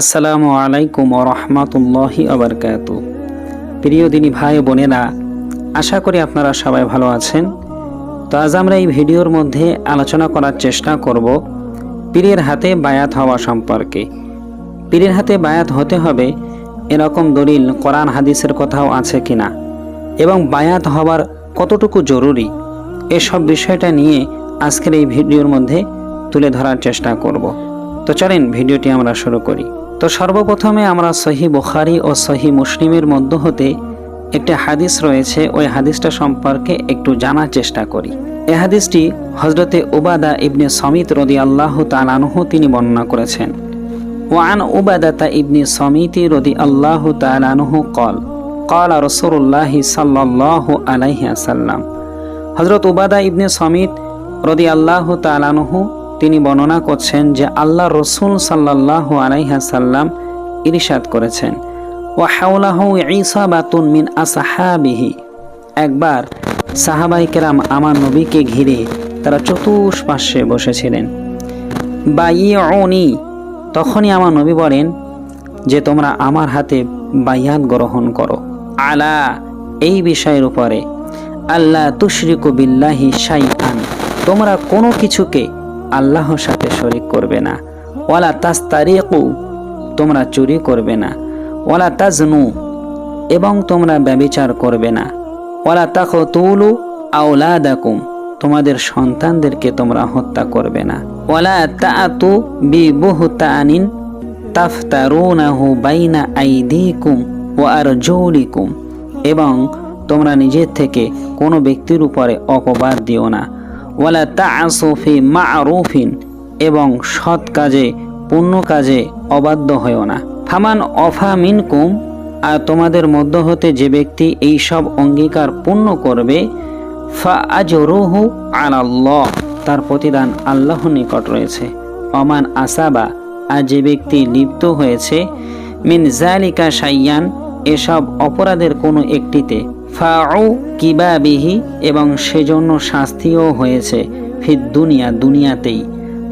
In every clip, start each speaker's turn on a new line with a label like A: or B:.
A: আসসালামু আলাইকুম ওয়া রাহমাতুল্লাহি ওয়া বারাকাতুহু। প্রিয় দিনী ভাই বোনেরা, আশা করি আপনারা সবাই ভালো আছেন। তো আজ আমরা এই ভিডিওর মধ্যে আলোচনা করার চেষ্টা করব পীরের হাতে বায়াত হওয়া সম্পর্কে। পীরের হাতে বায়াত হতে হবে এরকম দলিল কোরআন হাদিসের কোথাও আছে কিনা, এবং বায়াত হওয়ার কতটুকু জরুরি, এসব বিষয়টা নিয়ে আজকের এই ভিডিওর মধ্যে তুলে ধরার চেষ্টা করব। তো চলেন ভিডিওটি আমরা শুরু করি। তো সর্বপ্রথমে আমরা সহিহ বুখারী ও সহিহ মুসলিমের মধ্য হতে একটি হাদিস রয়েছে, ওই হাদিসটা সম্পর্কে একটু জানার চেষ্টা করি। এই হাদিসটি হযরতে উবাদা ইবনে সামিত রাদিয়াল্লাহু তাআলা আনহু তিনি বর্ণনা করেছেন। ওয়ান উবাদাতা ইবনে সামিত রাদিয়াল্লাহু তাআলা আনহু قال قال رسول الله صلى الله عليه وسلم। হযরত উবাদা ইবনে সামিত রাদিয়াল্লাহু তাআলা আনহু তিনি বর্ণনা করছেন যে আল্লাহ রসুল সাল্লাল্লাহু আলাইহি ওয়াসাল্লাম ইরশাদ করেছেন, ওয়া হাওলাহু ইসাবাতুন মিন আসহাবিহি। একবার সাহাবায়ে কেরাম আমার নবীকে ঘিরে তারা চতুষ্পার্শ্বে বসেছিলেন। বাইউনি, তখনই আমার নবী বলেন যে তোমরা আমার হাতে বাইয়াত গ্রহণ করো, আলা, এই বিষয়ের উপরে, আল্লাহ তুশরিকু বিল্লাহি শাইআন, তোমরা কোনো কিছুকে আল্লাহর সাথে শরীক করবে না, ওয়ালা তাস্তারিকু, তোমরা চুরি করবে না, ওয়ালা তাজনু, এবং তোমরা ব্যভিচার করবে না, ওয়ালা তাকতুলু আওলাদাকুম, তোমাদের সন্তানদেরকে তোমরা হত্যা করবে না, ওয়ালা তাআতু বিবুহতানিন তাফতারুনাহু বাইনা আইদিকুম ওয়া আরজুলিকুম, এবং তোমরা নিজের থেকে কোনো ব্যক্তির উপরে অপবাদ দিও না, ওয়ালা তা'আসু ফি মা'রুফিন, এবং সৎ কাজে পুণ্য কাজে অবাধ্য হয়েও না। ফামান অফা মিনকুম, আর তোমাদের মধ্য হতে যে ব্যক্তি এই সব অঙ্গীকার পূর্ণ করবে, ফা আজরুহু আলাল্লাহ, তার প্রতিদান আল্লাহর নিকট রয়েছে। অমান আসাবা, আর যে ব্যক্তি লিপ্ত হয়েছে, মিন যালিকা শাইয়ান, এসব অপরাধের কোনো একটিতে, ফাউ কিবাবিহি, এবং সেজন্য শাস্তিও হয়েছে, ফিদ দুনিয়া, দুনিয়াতেই,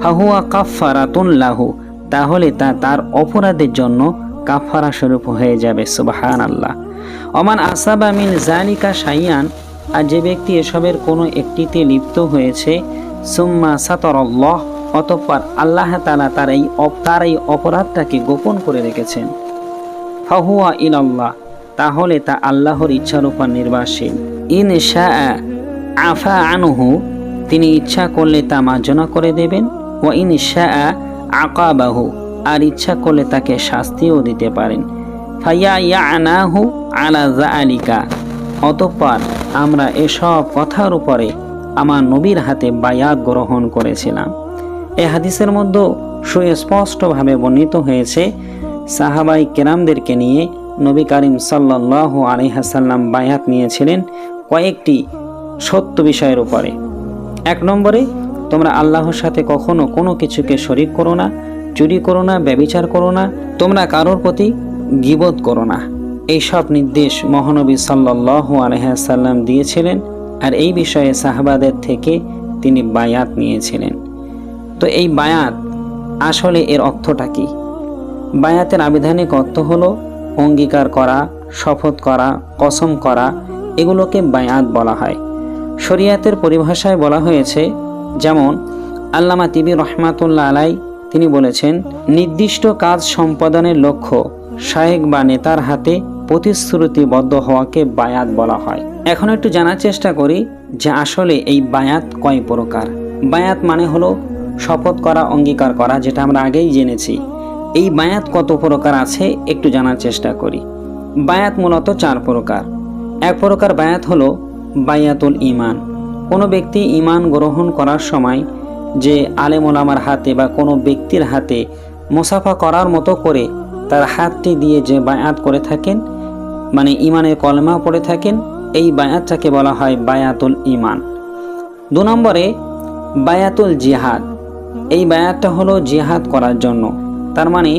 A: ফাহুয়া কাফফারাতুন লাহু, তাহলে তা তার অপরাধের জন্য কাফফারা স্বরূপ হয়ে যাবে। সুবহানাল্লাহ। ওমান আসাবা মিন যালিকা শাইয়ান, আর যে ব্যক্তি এসবের কোনো একটিতে লিপ্ত হয়েছে, সুম্মা সাতারাল্লাহ, অতঃপর আল্লাহ তাআলা তার এই অপরাধটাকে গোপন করে রেখেছেন, ফাহুয়া ইলাল্লাহ, তাহলে তা আল্লাহর ইচ্ছার উপর নির্ভরশীল। ইন শাআ আফা আনহু, তিনি ইচ্ছা করলে তা মার্জনা করে দেবেন, ওয়া ইন শাআ আকাবাহু, আর ইচ্ছা করলে তাকে শাস্তিও দিতে পারেন। ফায়া ইয়ানাহু আলা যালিকা, অতঃপর আমরা এসব কথার উপরে আমার নবীর হাতে বায়াত গ্রহণ করেছিলাম। এই হাদিসের মধ্যে সুস্পষ্টভাবে বর্ণিত হয়েছে সাহাবায়ে কেরামদেরকে নিয়ে নবী করিম সাল্লাল্লাহু আলাইহি ওয়াসাল্লাম বায়াত নিয়েছিলেন কয়েকটি সত্য বিষয়ের উপরে। এক নম্বরে, তোমরা আল্লাহর সাথে কখনো কোনো কিছুকে শরীক করো না, চুরি করো না, ব্যভিচার করো না, তোমরা কারোর প্রতি গীবত করো না। এই সব নির্দেশ মহানবী সাল্লাল্লাহু আলাইহি ওয়াসাল্লাম দিয়েছিলেন, আর এই বিষয়ে সাহাবাদের থেকে তিনি বায়াত নিয়েছিলেন। তো এই বায়াত আসলে এর অর্থটা কি? বায়াতের আবিধানিক অর্থ হলো অঙ্গীকার করা, শপথ করা, কসম করা, এগুলোকে বায়াত বলা হয়। শরিয়াতের পরিভাষায় বলা হয়েছে, যেমন আল্লামা তিবি রহমাতুল্লাহ আলাই তিনি বলেছেন, নির্দিষ্ট কাজ সম্পাদনের লক্ষ্য শায়েখ বা নেতার হাতে প্রতিশ্রুতিবদ্ধ হওয়াকে বায়াত বলা হয়। এখন একটু জানার চেষ্টা করি যে আসলে এই বায়াত কয় প্রকার। বায়াত মানে হলো শপথ করা, অঙ্গীকার করা, যেটা আমরা আগেই জেনেছি। এই বায়াত কত প্রকার আছে একটু জানার চেষ্টা করি। বায়াত মূলত 4 প্রকার। এক প্রকার বায়াত হলো বায়াতুল ঈমান। কোনো ব্যক্তি ঈমান গ্রহণ করার সময় যে আলেম ওলামার হাতে বা কোনো ব্যক্তির হাতে মুসাফা করার মতো করে তার হাতটি দিয়ে যে বায়াত করে থাকেন, মানে ঈমানের কলমা পড়ে থাকেন, এই বায়াতটাকে বলা হয় বায়াতুল ঈমান। 2 নম্বরে বায়াতুল জিহাদ। এই বায়াতটা হলো জিহাদ করার জন্য। তার মানে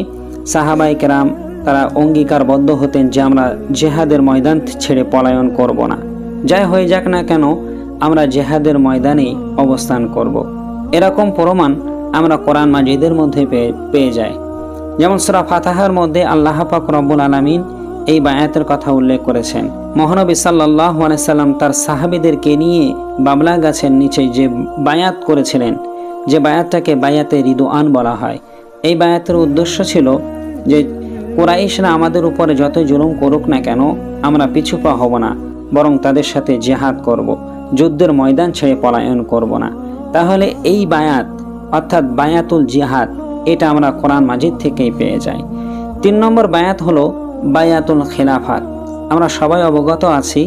A: সাহাবায়ে কেরাম তারা অঙ্গীকারবদ্ধ হতেন যে আমরা জিহাদের ময়দান ছেড়ে পলায়ন করব না, যাই হয়ে যাক না কেন আমরা জিহাদের ময়দানে অবস্থান করব। এরকম প্রমাণ আমরা কোরআন মাজিদের মধ্যে পেয়ে যাই। যেমন সূরা ফাতিহার মধ্যে আল্লাহ পাক রব্বুল আলামিন এই বায়াতের কথা উল্লেখ করেছেন। মহানবী সাল্লাল্লাহু আলাইহি সাল্লাম তার সাহাবীদেরকে নিয়ে বাবলা গাছের নিচে যে বায়াত করেছিলেন, যে বায়াতটাকে বায়াতে রিদওয়ান বলা হয়, এই বায়াতের উদ্দেশ্য ছিল যে কুরাইশরা আমাদের উপরে যতই জুলুম করুক না কেন আমরা পিছু পা হব না, বরং তাদের সাথে জিহাদ করব, যুদ্ধের ময়দান ছেড়ে পলায়ন করব না। তাহলে এই বায়াত অর্থাৎ বায়াতুল জিহাদ এটা আমরা কোরআন মাজিদ থেকেই পেয়ে যাই। 3 নম্বর বায়াত হলো বায়াতুল খিলাফাত। আমরা সবাই অবগত আছি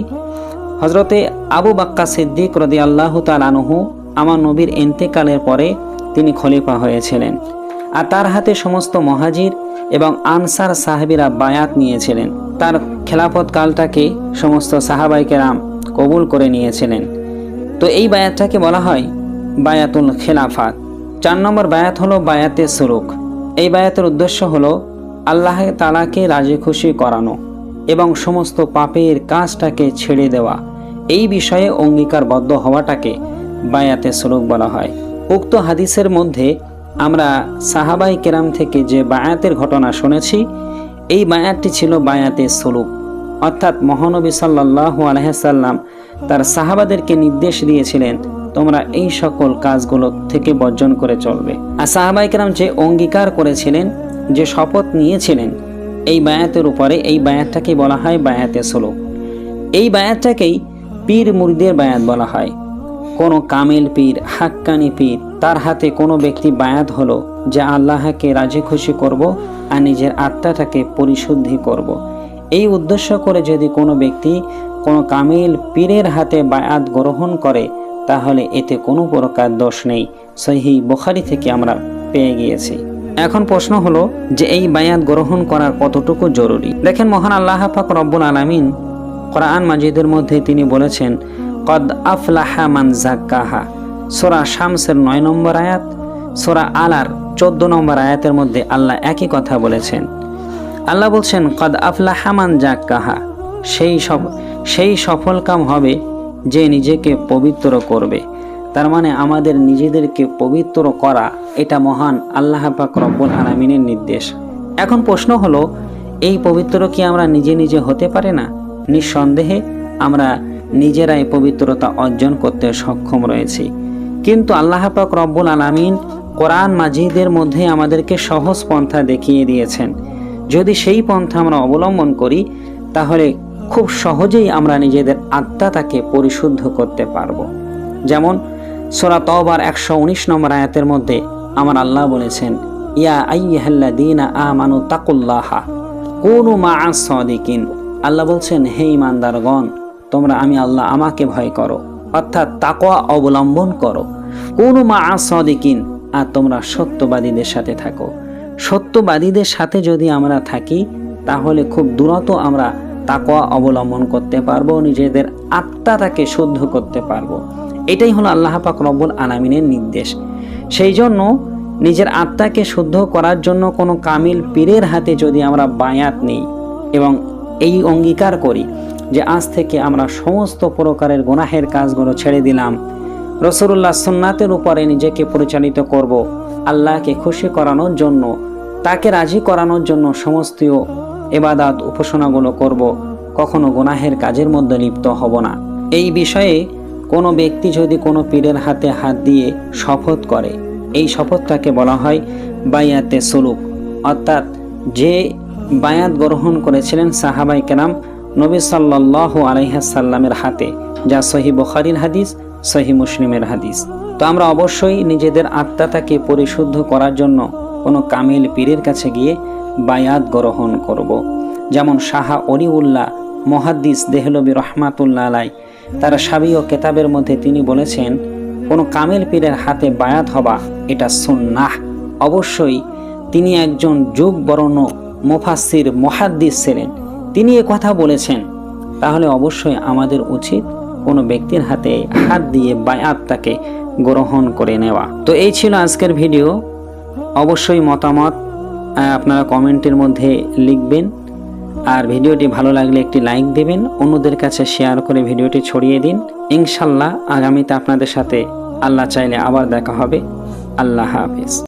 A: হযরতে আবু বকর সিদ্দিক রাদিয়াল্লাহু তাআলা আনহু আমার নবীর ইন্তেকালের পরে তিনি খলিফা হয়েছিলেন, আর তার হাতে সমস্ত মুহাজির এবং আনসার সাহাবীরা বায়াত নিয়েছিলেন। তার খেলাফত কালটাকে সমস্ত সাহাবায়ে কেরাম কবুল করে নিয়েছিলেন। তো এই বায়াতটাকে বলা হয় বায়াতুল খিলাফাত। 4 নম্বর বায়াত হলো বায়াতে সুলুক। এই বায়াতের উদ্দেশ্য হলো আল্লাহ তাআলাকে রাজি খুশি করানো এবং সমস্ত পাপের কাজটাকে ছেড়ে দেওয়া, এই বিষয়ে অঙ্গীকারবদ্ধ হওয়াটাকে বায়াতে সুলুক বলা হয়। উক্ত হাদিসের মধ্যে আমরা সাহাবায়ে কেরাম থেকে যে বায়াতের ঘটনা শুনেছি, এই বায়াতটি ছিল বায়াতে সুলুক, অর্থাৎ মহানবী সাল্লাল্লাহু আলাইহি সাল্লাম তার সাহাবাদেরকে নির্দেশ দিয়েছিলেন তোমরা এই সকল কাজগুলো থেকে বর্জন করে চলবে। আর সাহাবায়ে কেরাম যে অঙ্গীকার করেছিলেন, যে শপথ নিয়েছিলেন এই বায়াতের উপরে, এই বায়াতটাকে বলা হয় বায়াতে সুলুক। এই বায়াতটাকেই পীর মুরিদের বায়াত বলা হয়। কোনো কামেল পীর, হাক্কানি পীর, তার হাতে কোনো ব্যক্তি বায়াত হলো যে আল্লাহকে রাজি খুশি করব আর নিজের আত্মাটাকে পরিশুদ্ধি করব, এই উদ্দেশ্য করে যদি কোনো ব্যক্তি কোনো কামেল পীরের হাতে বায়াত গ্রহণ করে তাহলে এতে কোনো প্রকার দোষ নেই। সহিহ বুখারী থেকে আমরা পেয়ে গিয়েছি। এখন প্রশ্ন হলো যে এই বায়াত গ্রহণ করা কতটুকু জরুরি। দেখেন, মহান আল্লাহ পাক রব্বুল আলামিন কোরআন মাজিদের মধ্যে তিনি বলেছেন কদ আফলাহা মান যাক্কাহা। সূরা শামসের 9 নম্বর আয়াত, সূরা আলার 14 নম্বর আয়াতের মধ্যে আল্লাহ একই কথা বলেছেন। আল্লাহ বলছেন কদ আফলাহা মান যাক্কাহা, সেই সফল কাম হবে যে নিজেকে পবিত্র করবে। তার মানে আমাদের নিজেদেরকে পবিত্র করা, এটা মহান আল্লাহ পাক রব্বুল আলামিনের নির্দেশ। এখন প্রশ্ন হলো এই পবিত্র কি আমরা নিজে নিজে হতে পারি না? নিঃসন্দেহে আমরা নিজেরাই পবিত্রতা অর্জন করতে সক্ষম রয়েছি, কিন্তু আল্লাহ পাক রব্বুল আলামিন কোরআন মাজিদের মধ্যে আমাদেরকে সহজ পন্থা দেখিয়ে দিয়েছেন। যদি সেই পন্থা আমরা অবলম্বন করি তাহলে খুব সহজেই আমরা নিজেদের আত্মাটাকে পরিশুদ্ধ করতে পারবো। যেমন সূরা তাওবার 119 নম্বর আয়াতের মধ্যে আমার আল্লাহ বলেছেন ইয়া আইয়ুহাল্লাযীনা আমানু তাকুল্লাহা কুনু মা'আস সাদিকিন। আল্লাহ বলছেন হে ঈমানদারগণ, তোমরা আমি আল্লাহ আমাকে ভয় করো, অর্থাৎ তাকওয়া অবলম্বন করো। কুনু মা'আস সাদিকিন, আর তোমরা সত্যবাদীদের সাথে থাকো। সত্যবাদীদের সাথে যদি আমরা থাকি তাহলে খুব দ্রুত আমরা তাকওয়া অবলম্বন করতে পারবো, নিজেদের আত্মাটাকে শুদ্ধ করতে পারবো। এটাই হলো আল্লাহ পাক রব্বুল আলামিনের নির্দেশ। সেই জন্য নিজের আত্মাকে শুদ্ধ করার জন্য কোনো কামিল পীরের হাতে যদি আমরা বায়াত নিই এবং এই অঙ্গীকার করি যে আজ থেকে আমরা সমস্ত প্রকারের গুনাহের কাজগুলো ছেড়ে দিলাম, রাসূলুল্লাহ সুন্নাতের উপরে নিজেকে পরিচালিত করব, আল্লাহকে খুশি করানোর জন্য, তাকে রাজি করানোর জন্য সমস্ত ইবাদত উপাসনাগুলো করব, কখনো গুনাহের কাজের মধ্যে লিপ্ত হব না। এই বিষয়ে কোনো ব্যক্তি যদি কোনো পীরের হাতে হাত দিয়ে শপথ করে, এই শপথটাকে বলা হয় বায়াতে সুলুক, অর্থাৎ যে বায়াত গ্রহণ করেছিলেন সাহাবায়ে কেরাম নবী সাল্লাল্লাহু আলাইহি সাল্লামের হাতে, যা সহিহ বুখারীর হাদিস, সহিহ মুসলিমের হাদিস। তো আমরা অবশ্যই নিজেদের আত্মাটাকে পরিশুদ্ধ করার জন্য কোনো কামিল পীরের কাছে গিয়ে বায়াত গ্রহণ করব। যেমন শাহ ওলিউল্লাহ মুহাদ্দিস দেহলভী রহমাতুল্লাহ আলাইহি তার শাবি ও কিতাবের মধ্যে তিনি বলেছেন কোনো কামিল পীরের হাতে বায়াত হবা এটা সুন্নাহ। অবশ্যই তিনি একজন যুগ বরণ্য মুফাসসির মুহাদ্দিস ছিলেন, তিনি এ কথা বলেছেন। তাহলে অবশ্যই আমাদের উচিত কোনো ব্যক্তির হাতে হাত দিয়ে বায়াতটাকে গ্রহণ করে নেওয়া। তো এই ছিল আজকের ভিডিও। অবশ্যই মতামত আপনারা কমেন্টের মধ্যে লিখবেন, আর ভিডিওটি ভালো লাগলে একটি লাইক দেবেন, অন্যদের কাছে শেয়ার করে ভিডিওটি ছড়িয়ে দিন। ইনশাল্লাহ আগামীতে আপনাদের সাথে আল্লাহ চাইলে আবার দেখা হবে। আল্লাহ হাফেজ।